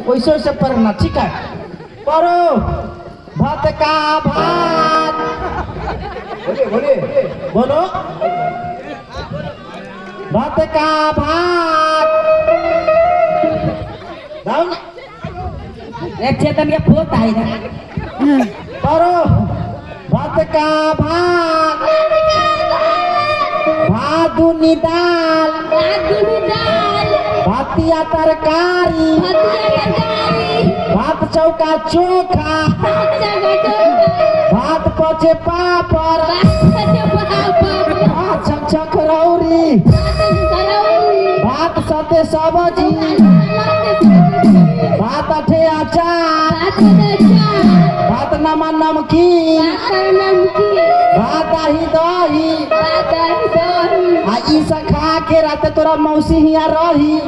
वैसे वैसे पढ़ना ठीक है पढ़ो भात का भात बोलिए बोलो भात का भात जाओ ना एक चेतन के फोत आई ना पढ़ो भात का भात भात दूनी दाल भातिया तरकारी भात चौका चोखा भात पचे पापड़ भात छक रौरी भात सते सब्जी भात अठे अचार भात नमन नमकीन भात दही दही आ ई सब खा के रात तोरा मौसी हिया रही